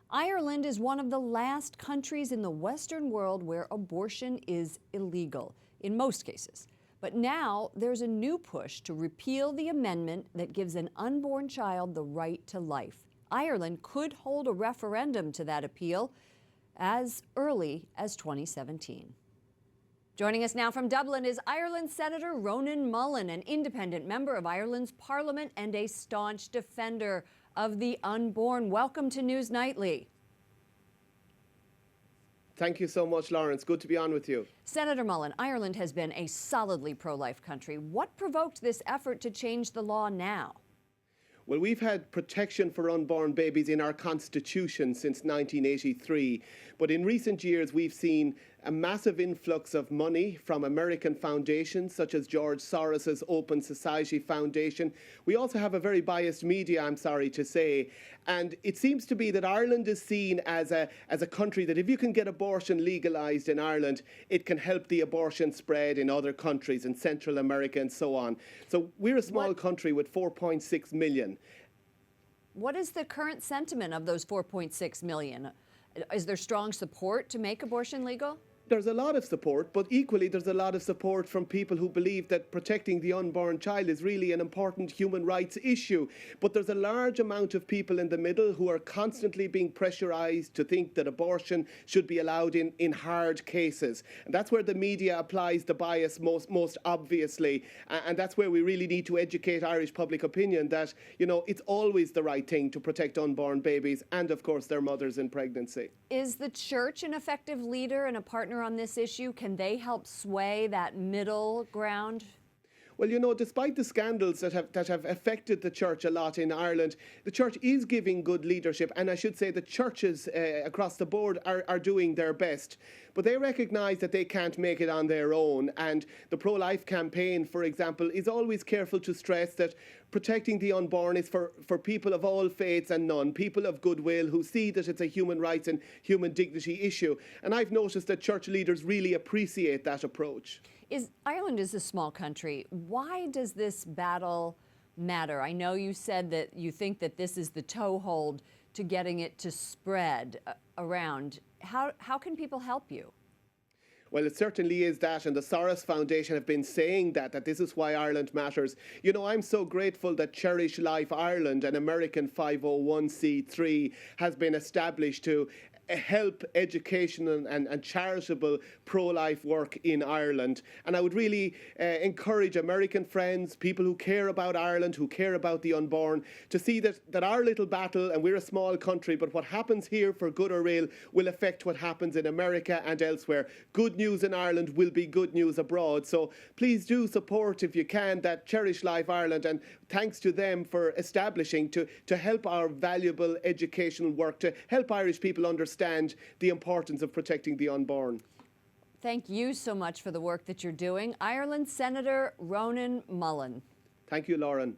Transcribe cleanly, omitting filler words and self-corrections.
Ireland is one of the last countries in the Western world where abortion is illegal, in most cases. But now there's a new push to repeal the amendment that gives an unborn child the right to life. Ireland could hold a referendum to that appeal as early as 2017. Joining us now from Dublin is Ireland's Senator Rónán Mullen, an independent member of Ireland's Parliament and a staunch defender of the unborn. Welcome to News Nightly. Thank you so much, Lawrence. Good to be on with you. Senator Mullen, Ireland has been a solidly pro-life country. What provoked this effort to change the law now? Well, we've had protection for unborn babies in our Constitution since 1983. But in recent years, we've seen a massive influx of money from American foundations, such as George Soros's Open Society Foundation. We also have a very biased media, I'm sorry to say. And it seems to be that Ireland is seen as a country that if you can get abortion legalised in Ireland, it can help the abortion spread in other countries, in Central America and so on. So we're a small country with 4.6 million. What is the current sentiment of those 4.6 million? Is there strong support to make abortion legal? There's a lot of support, but equally there's a lot of support from people who believe that protecting the unborn child is really an important human rights issue. But there's a large amount of people in the middle who are constantly being pressurised to think that abortion should be allowed in hard cases. And that's where the media applies the bias most obviously. And that's where we really need to educate Irish public opinion that, you know, it's always the right thing to protect unborn babies and, of course, their mothers in pregnancy. Is the church an effective leader and a partner on this issue? Can they help sway that middle ground? Well, you know, despite the scandals that have affected the church a lot in Ireland, the church is giving good leadership, and I should say the churches across the board are doing their best. But they recognise that they can't make it on their own, and the pro-life campaign, for example, is always careful to stress that protecting the unborn is for people of all faiths and none, people of goodwill who see that it's a human rights and human dignity issue. And I've noticed that church leaders really appreciate that approach. Ireland is a small country. Why does this battle matter? I know you said that you think that this is the toehold to getting it to spread around. How can people help you? Well, it certainly is that, and the Soros Foundation have been saying that this is why Ireland matters. You know, I'm so grateful that Cherish Life Ireland, an American 501c3, has been established to help educational and charitable pro-life work in Ireland. And I would really encourage American friends, people who care about Ireland, who care about the unborn, to see that our little battle, and we're a small country, but what happens here, for good or ill, will affect what happens in America and elsewhere. Good news in Ireland will be good news abroad. So please do support, if you can, that Cherish Life Ireland, and thanks to them for establishing to help our valuable educational work, to help Irish people understand the importance of protecting the unborn. Thank you so much for the work that you're doing. Ireland's Senator Rónán Mullen. Thank you, Lauren.